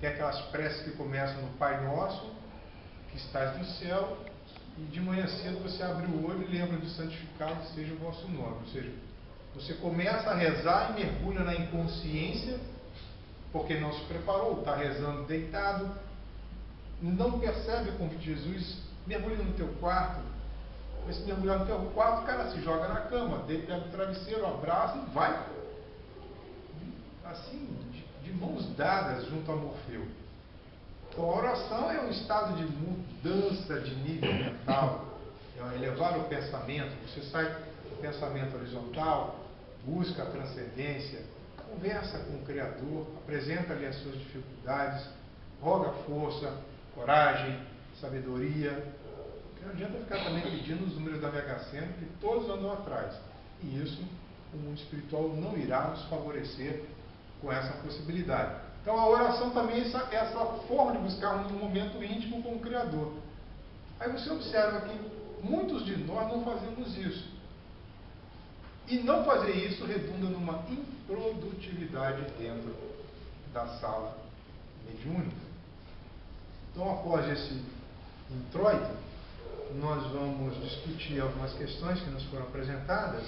Tem aquelas preces que começam no Pai Nosso, que estás no céu, e de manhã cedo você abre o olho e lembra de santificado seja o vosso nome. Ou seja, você começa a rezar e mergulha na inconsciência, porque não se preparou, está rezando deitado, não percebe o convite de Jesus, mergulha no teu quarto. Mas se mergulhar no teu quarto, o cara se joga na cama, deita no travesseiro, abraça e vai. Assim, de mãos dadas junto a Morfeu. Então a oração é um estado de mudança de nível mental, é elevar o pensamento. Você sai do pensamento horizontal, busca a transcendência, conversa com o Criador, apresenta-lhe as suas dificuldades, roga força, coragem, sabedoria. Não adianta ficar também pedindo os números da Mega Sena, que todos andam atrás. E isso, o mundo espiritual não irá nos favorecer com essa possibilidade. Então a oração também é essa forma de buscarmos um momento íntimo com o Criador. Aí você observa que muitos de nós não fazemos isso. E não fazer isso redunda numa improdutividade dentro da sala mediúnica. Então, após esse introito, nós vamos discutir algumas questões que nos foram apresentadas.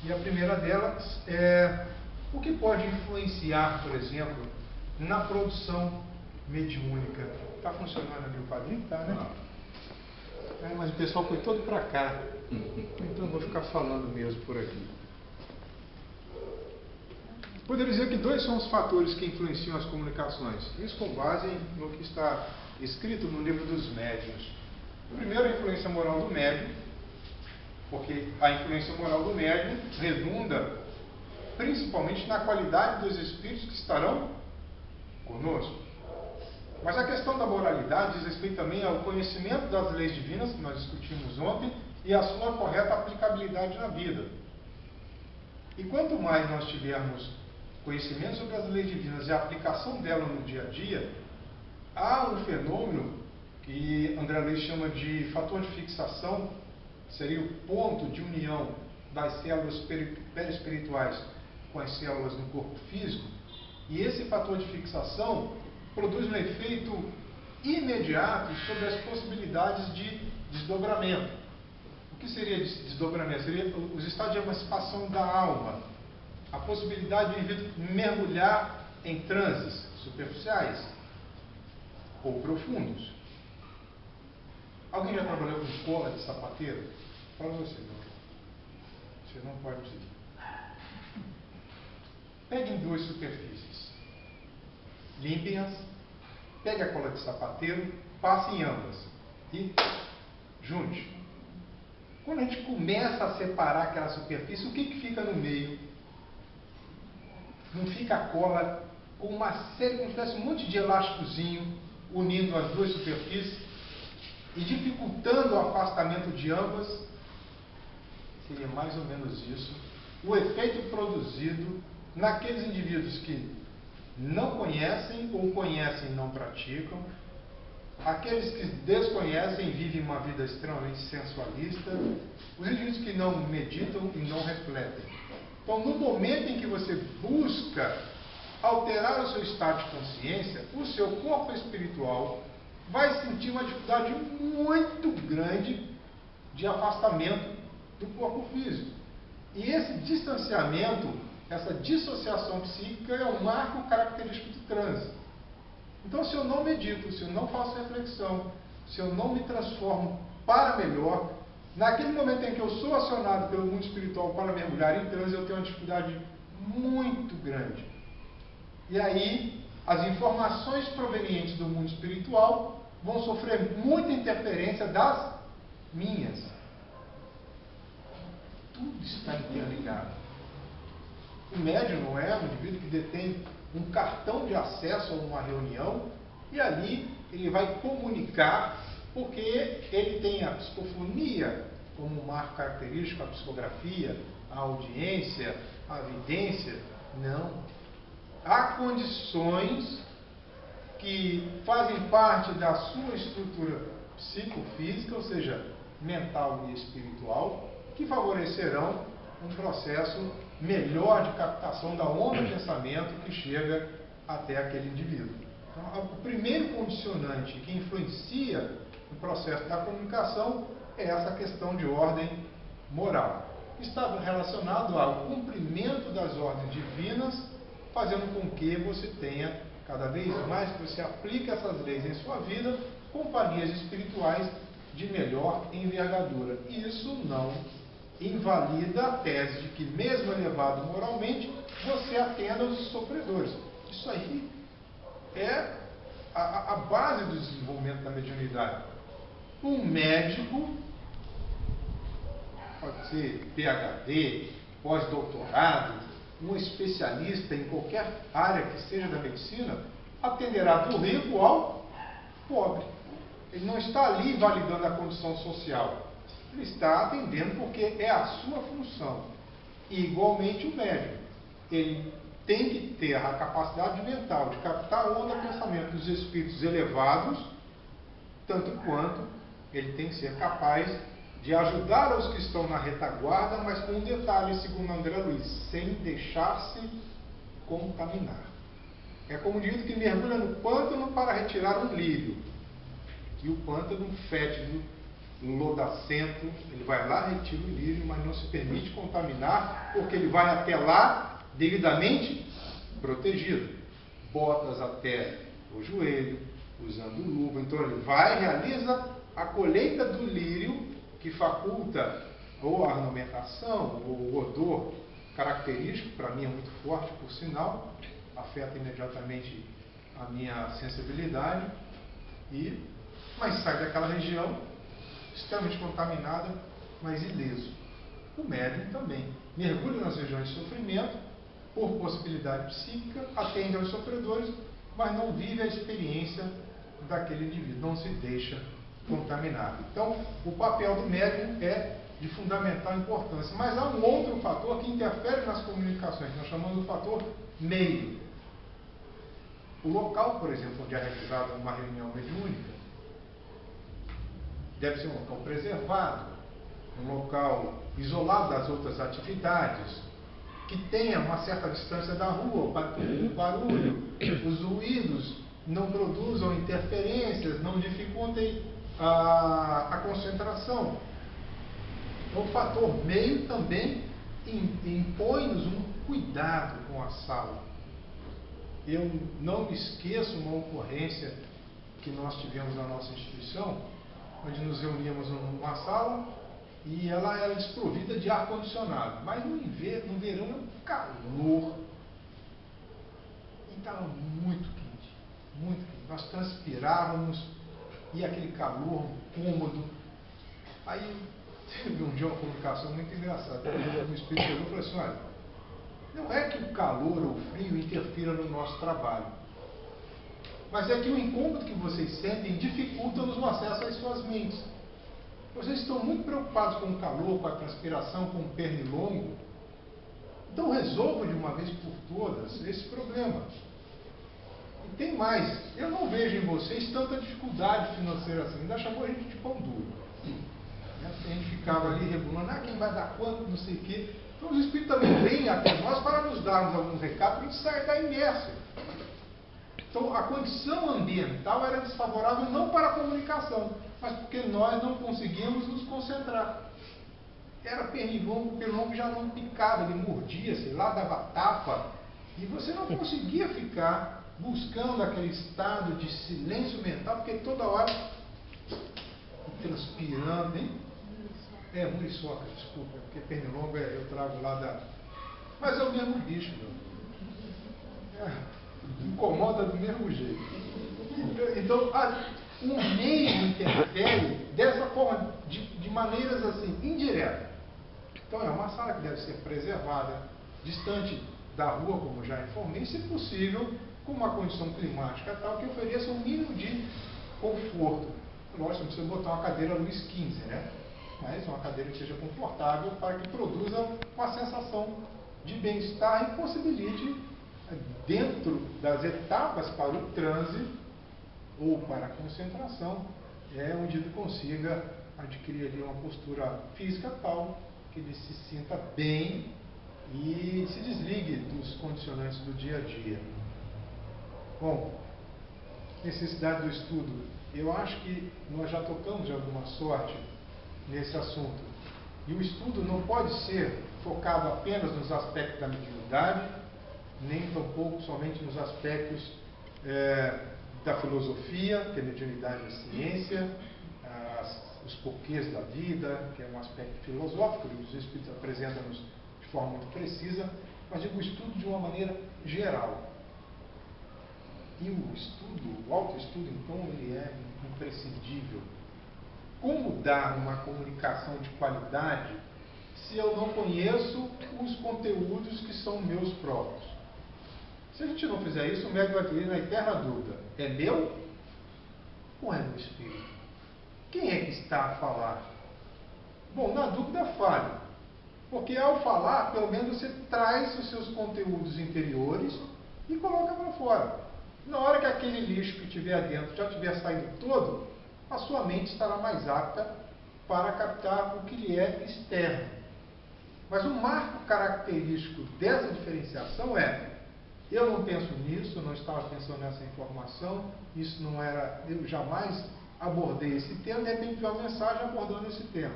E a primeira delas é o que pode influenciar, por exemplo, na produção mediúnica. Está funcionando ali o quadrinho? Está, né? Mas o pessoal foi todo para cá. Então eu vou ficar falando mesmo por aqui. Poderia dizer que dois são os fatores que influenciam as comunicações. Isso com base no que está escrito no livro dos médiuns. O primeiro é a influência moral do médium, porque a influência moral do médium redunda principalmente na qualidade dos espíritos que estarão conosco. Mas a questão da moralidade diz respeito também ao conhecimento das leis divinas, que nós discutimos ontem, e a sua correta aplicabilidade na vida. E quanto mais nós tivermos conhecimento sobre as leis divinas e a aplicação delas no dia a dia, há um fenômeno que André Luiz chama de fator de fixação, seria o ponto de união das células perispirituais com as células no corpo físico, e esse fator de fixação produz um efeito imediato sobre as possibilidades de desdobramento. O que seria desdobramento? Seria os estados de emancipação da alma, a possibilidade de o indivíduo mergulhar em transes superficiais ou profundos. Alguém já trabalhou com cola de sapateiro? Fala você, não. Você não pode dizer. Peguem duas superfícies, limpem-as, pegue a cola de sapateiro, passe em ambas e junte. Quando a gente começa a separar aquela superfície, o que fica no meio? Não fica a cola com uma série, como se tivesse um monte de elásticozinho unindo as duas superfícies e dificultando o afastamento de ambas? Seria mais ou menos isso o efeito produzido naqueles indivíduos que não conhecem ou conhecem e não praticam, aqueles que desconhecem e vivem uma vida extremamente sensualista, os indivíduos que não meditam e não refletem. Então, no momento em que você busca alterar o seu estado de consciência, o seu corpo espiritual vai sentir uma dificuldade muito grande de afastamento do corpo físico. E esse distanciamento, essa dissociação psíquica é um marco característico do transe. Então, se eu não medito, se eu não faço reflexão, se eu não me transformo para melhor, naquele momento em que eu sou acionado pelo mundo espiritual para mergulhar em transe, eu tenho uma dificuldade muito grande. E aí, as informações provenientes do mundo espiritual vão sofrer muita interferência das minhas. Tudo está interligado. O médium não é um indivíduo que detém um cartão de acesso a uma reunião e ali ele vai comunicar porque ele tem a psicofonia como um marco característico, a psicografia, a audiência, a evidência. Não. Há condições que fazem parte da sua estrutura psicofísica, ou seja, mental e espiritual, que favorecerão um processo melhor de captação da onda de pensamento que chega até aquele indivíduo. Então, o primeiro condicionante que influencia no processo da comunicação é essa questão de ordem moral. Está relacionado ao cumprimento das ordens divinas, fazendo com que você tenha, cada vez mais que você aplique essas leis em sua vida, companhias espirituais de melhor envergadura. Isso não invalida a tese de que, mesmo elevado moralmente, você atenda aos sofredores. Isso aí é a base do desenvolvimento da mediunidade. Um médico, pode ser PhD, pós-doutorado, um especialista em qualquer área que seja da medicina, atenderá do rico ao pobre. Ele não está ali validando a condição social. Ele está atendendo porque é a sua função. E, igualmente, o médium. Ele tem que ter a capacidade mental de captar a onda de pensamento dos espíritos elevados, tanto quanto ele tem que ser capaz de ajudar os que estão na retaguarda, mas com um detalhe, segundo André Luiz, sem deixar-se contaminar. É como dito que mergulha no pântano para retirar um lírio. E o pântano fétido, lodacento, ele vai lá, retira o lírio, mas não se permite contaminar, porque ele vai até lá devidamente protegido. Botas até o joelho, usando luva. Então ele vai, realiza a colheita do lírio, que faculta ou a ornamentação, ou o odor característico, para mim é muito forte, por sinal, afeta imediatamente a minha sensibilidade, mas sai daquela região extremamente contaminada, mas ileso. O médium também mergulha nas regiões de sofrimento, por possibilidade psíquica, atende aos sofredores, mas não vive a experiência daquele indivíduo, não se deixa contaminar. Então, o papel do médium é de fundamental importância. Mas há um outro fator que interfere nas comunicações, nós chamamos de fator meio. O local, por exemplo, onde é realizada uma reunião mediúnica, deve ser um local preservado, um local isolado das outras atividades, que tenha uma certa distância da rua, para que o barulho, os ruídos não produzam interferências, não dificultem a concentração. Então, o fator meio também impõe-nos um cuidado com a sala. Eu não me esqueço uma ocorrência que nós tivemos na nossa instituição, onde nos reuníamos numa sala e ela era desprovida de ar-condicionado. Mas no verão é um calor. E estava muito quente, muito quente. Nós transpirávamos e aquele calor cômodo. Aí teve um dia uma comunicação muito engraçada. O espírito chegou e falou assim: olha, não é que o calor ou o frio interfira no nosso trabalho, mas é que o incômodo que vocês sentem dificulta-nos o acesso às suas mentes. Vocês estão muito preocupados com o calor, com a transpiração, com o pernilongo. Então resolvam de uma vez por todas esse problema. E tem mais, eu não vejo em vocês tanta dificuldade financeira assim. Ainda chamou a gente de pão duro. A gente ficava ali regulando, quem vai dar quanto, não sei o quê. Então os espíritos também vêm até nós para nos darmos alguns recados para a gente sair da inércia. Então a condição ambiental era desfavorável não para a comunicação, mas porque nós não conseguíamos nos concentrar. Era pernilongo, o pernilongo já não picava, ele mordia, sei lá, dava tapa, e você não conseguia ficar buscando aquele estado de silêncio mental, porque toda hora transpirando, hein? Muriçoca, desculpa, porque pernilongo eu trago lá da... Mas é o mesmo bicho, meu. Incomoda do mesmo jeito. Então, o meio interfere dessa forma, de maneiras assim, indiretas. Então, é uma sala que deve ser preservada, distante da rua, como já informei, se possível, com uma condição climática tal que ofereça um mínimo de conforto. Lógico, não precisa botar uma cadeira Luiz XV, né? Mas uma cadeira que seja confortável para que produza uma sensação de bem-estar e possibilite, dentro das etapas para o transe ou para a concentração, onde ele consiga adquirir ali uma postura física tal que ele se sinta bem e se desligue dos condicionantes do dia a dia. Bom, necessidade do estudo? Eu acho que nós já tocamos de alguma sorte nesse assunto. E o estudo não pode ser focado apenas nos aspectos da mediunidade, nem tampouco somente nos aspectos da filosofia, que a mediunidade é ciência, os porquês da vida, que é um aspecto filosófico, que os Espíritos apresentam-nos de forma muito precisa, mas digo o estudo de uma maneira geral. E o estudo, o autoestudo, então, ele é imprescindível. Como dar uma comunicação de qualidade se eu não conheço os conteúdos que são meus próprios? Se a gente não fizer isso, o médium vai viver na eterna dúvida. É meu ou é do Espírito? Quem é que está a falar? Bom, na dúvida, fale. Porque ao falar, pelo menos você traz os seus conteúdos interiores e coloca para fora. Na hora que aquele lixo que tiver dentro já tiver saído todo, a sua mente estará mais apta para captar o que lhe é externo. Mas o marco característico dessa diferenciação é: eu não penso nisso, eu não estava pensando nessa informação, isso não era, eu jamais abordei esse tema, de repente veio uma mensagem abordando esse tema.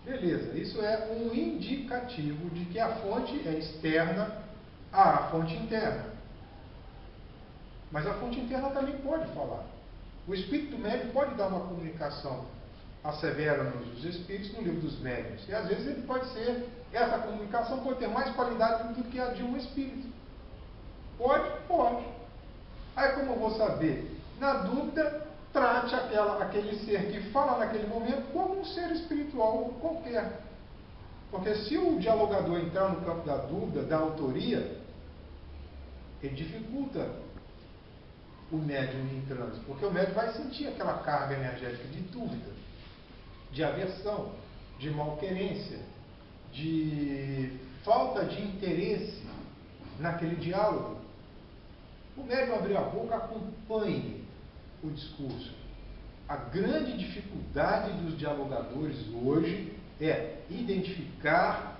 Beleza, isso é um indicativo de que a fonte é externa à fonte interna. Mas a fonte interna também pode falar. O espírito médium pode dar uma comunicação assevera-nos os espíritos no livro dos médiuns. E às vezes ele pode ser, essa comunicação pode ter mais qualidade do que a de um espírito. Pode? Pode. Aí como eu vou saber? Na dúvida, trate aquele ser que fala naquele momento como um ser espiritual qualquer. Porque se o dialogador entrar no campo da dúvida, da autoria, ele dificulta o médium em transe. Porque o médium vai sentir aquela carga energética de dúvida, de aversão, de malquerência, de falta de interesse naquele diálogo. O médium abrir a boca, acompanhe o discurso. A grande dificuldade dos dialogadores hoje é identificar,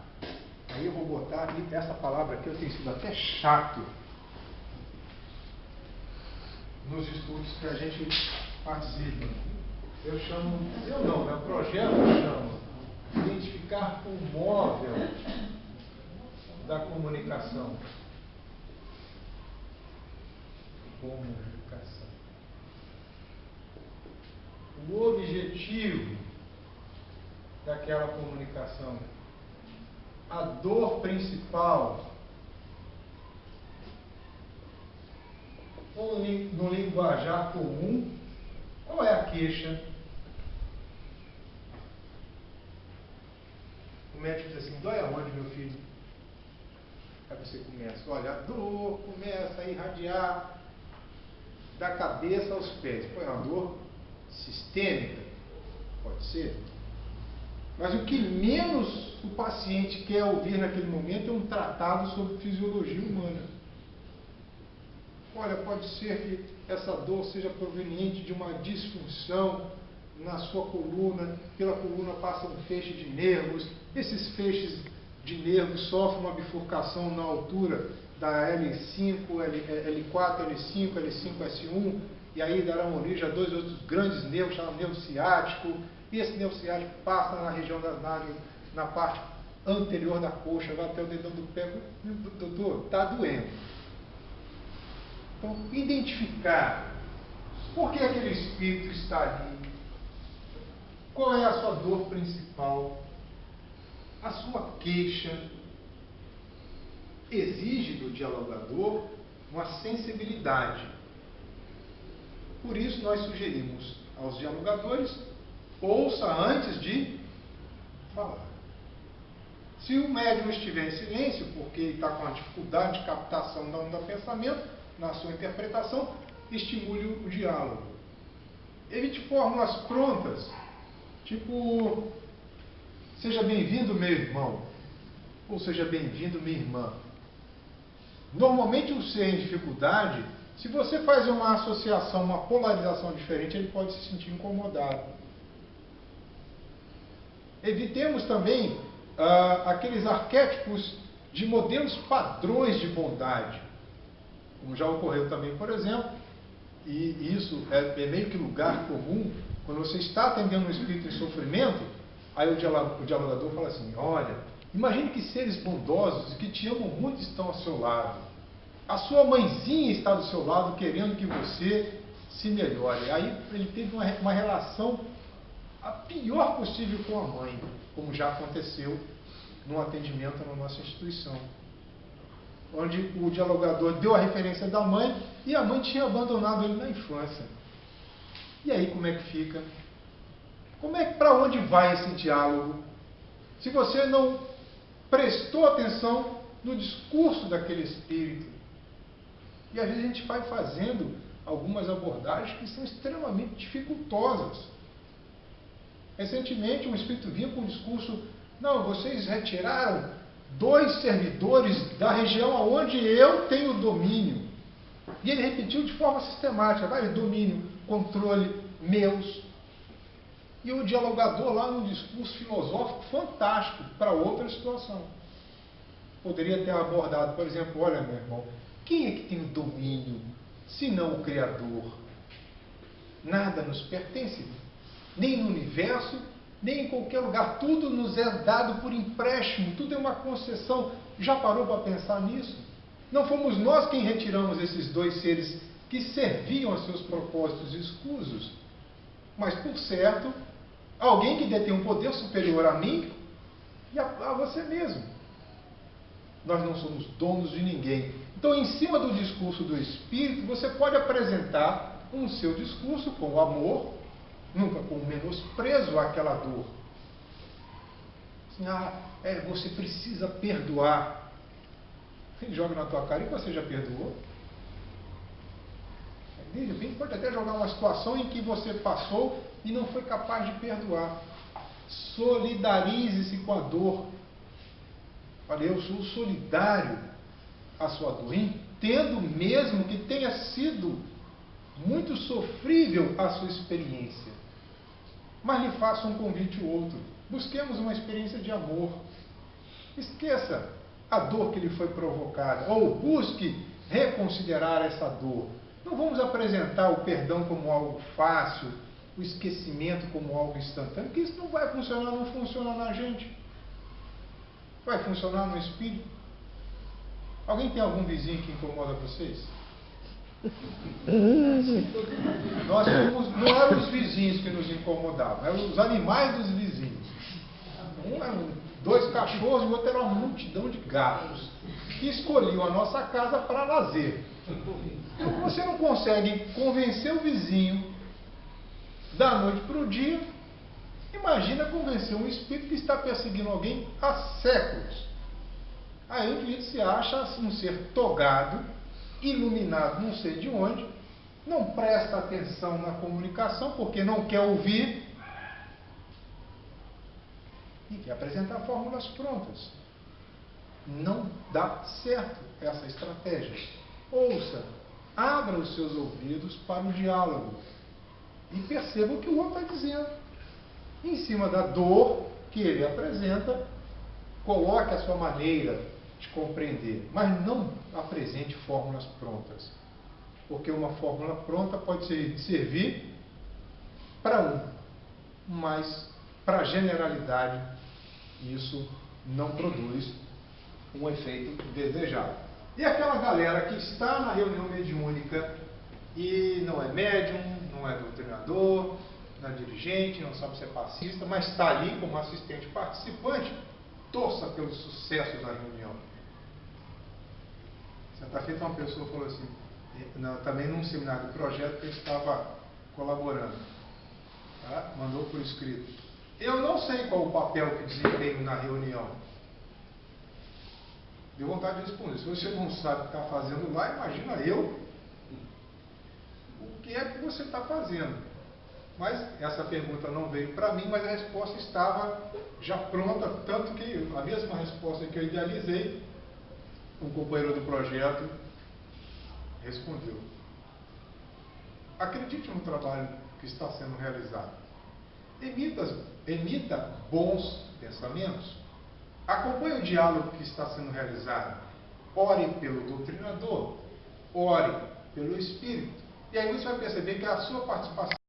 aí eu vou botar aqui, essa palavra aqui eu tenho sido até chato nos estudos que a gente participa. Eu chamo, o projeto chama identificar o móvel da comunicação. Comunicação. O objetivo daquela comunicação. A dor principal. No linguajar comum, qual é a queixa? O médico diz assim: dói aonde, meu filho? Aí você começa, olha, a dor começa a irradiar da cabeça aos pés. Foi uma dor sistêmica? Pode ser. Mas o que menos o paciente quer ouvir naquele momento é um tratado sobre fisiologia humana. Olha, pode ser que essa dor seja proveniente de uma disfunção na sua coluna, pela coluna passa um feixe de nervos, esses feixes de nervos sofrem uma bifurcação na altura da L5, L4, L5, L5, S1, e aí darão origem a dois outros grandes nervos, chamados nervo ciático, e esse nervo ciático passa na região das nádegas, na parte anterior da coxa, vai até o dedão do pé. Doutor, está doendo. Então, identificar por que aquele espírito está ali, qual é a sua dor principal, a sua queixa, exige do dialogador uma sensibilidade. Por isso nós sugerimos aos dialogadores: ouça antes de falar. Se o médium estiver em silêncio, porque ele está com a dificuldade de captação da onda pensamento, na sua interpretação, estimule o diálogo. Evite fórmulas prontas, tipo: seja bem-vindo, meu irmão, ou seja bem-vindo, minha irmã. Normalmente o ser em dificuldade, se você faz uma associação, uma polarização diferente, ele pode se sentir incomodado. Evitemos também aqueles arquétipos de modelos padrões de bondade. Como já ocorreu também, por exemplo, e isso é meio que lugar comum, quando você está atendendo um espírito em sofrimento, aí o dialogador fala assim, olha, imagine que seres bondosos e que te amam muito estão ao seu lado. A sua mãezinha está do seu lado querendo que você se melhore. Aí ele teve uma relação a pior possível com a mãe, como já aconteceu no atendimento na nossa instituição, onde o dialogador deu a referência da mãe e a mãe tinha abandonado ele na infância. E aí como é que fica? Para onde vai esse diálogo? Se você não prestou atenção no discurso daquele espírito. E às vezes a gente vai fazendo algumas abordagens que são extremamente dificultosas. Recentemente um espírito vinha com um discurso, não, vocês retiraram 2 servidores da região onde eu tenho domínio. E ele repetiu de forma sistemática, domínio, controle, meus. E o dialogador lá num discurso filosófico fantástico para outra situação. Poderia ter abordado, por exemplo, olha meu irmão, quem é que tem o domínio, se não o Criador? Nada nos pertence, nem no universo, nem em qualquer lugar. Tudo nos é dado por empréstimo, tudo é uma concessão. Já parou para pensar nisso? Não fomos nós quem retiramos esses 2 seres que serviam a seus propósitos escusos, mas, por certo, alguém que detém um poder superior a mim e a você mesmo. Nós não somos donos de ninguém. Então, em cima do discurso do Espírito, você pode apresentar um seu discurso com amor, nunca com menosprezo àquela dor. Assim, você precisa perdoar. Ele joga na tua cara e você já perdoou. De repente pode até jogar uma situação em que você passou e não foi capaz de perdoar. Solidarize-se com a dor. Olha, eu sou solidário à sua dor, entendo mesmo que tenha sido muito sofrível a sua experiência. Mas lhe faço um convite ou outro. Busquemos uma experiência de amor. Esqueça a dor que lhe foi provocada, ou busque reconsiderar essa dor. Não vamos apresentar o perdão como algo fácil, o esquecimento como algo instantâneo, porque isso não vai funcionar, não funciona na gente. Vai funcionar no espírito? Alguém tem algum vizinho que incomoda vocês? Não eram os vizinhos que nos incomodavam, eram os animais dos vizinhos. Um eram 2 cachorros e o outro era uma multidão de gatos que escolhiam a nossa casa para lazer. Então, você não consegue convencer o vizinho da noite para o dia. Imagina convencer um espírito que está perseguindo alguém há séculos. Aí o indivíduo se acha um ser togado, iluminado não sei de onde, não presta atenção na comunicação porque não quer ouvir e quer apresentar fórmulas prontas. Não dá certo essa estratégia. Ouça, abra os seus ouvidos para o diálogo e perceba o que o outro está dizendo. Em cima da dor que ele apresenta, coloque a sua maneira de compreender, mas não apresente fórmulas prontas, porque uma fórmula pronta pode servir para um, mas para a generalidade isso não produz um efeito desejado. E aquela galera que está na reunião mediúnica e não é médium, não é doutrinador, não é dirigente, não sabe ser passista, mas está ali como assistente participante, torça pelo sucesso da reunião. Certa feita uma pessoa falou assim, também num seminário de projeto que eu estava colaborando, tá? Mandou por escrito. Eu não sei qual o papel que desempenho na reunião. Deu vontade de responder. Se você não sabe o que está fazendo lá, imagina eu o que é que você está fazendo. Mas essa pergunta não veio para mim, mas a resposta estava já pronta, tanto que a mesma resposta que eu idealizei, um companheiro do projeto respondeu. Acredite no trabalho que está sendo realizado. Emita bons pensamentos. Acompanhe o diálogo que está sendo realizado. Ore pelo doutrinador. Ore pelo Espírito. E aí você vai perceber que a sua participação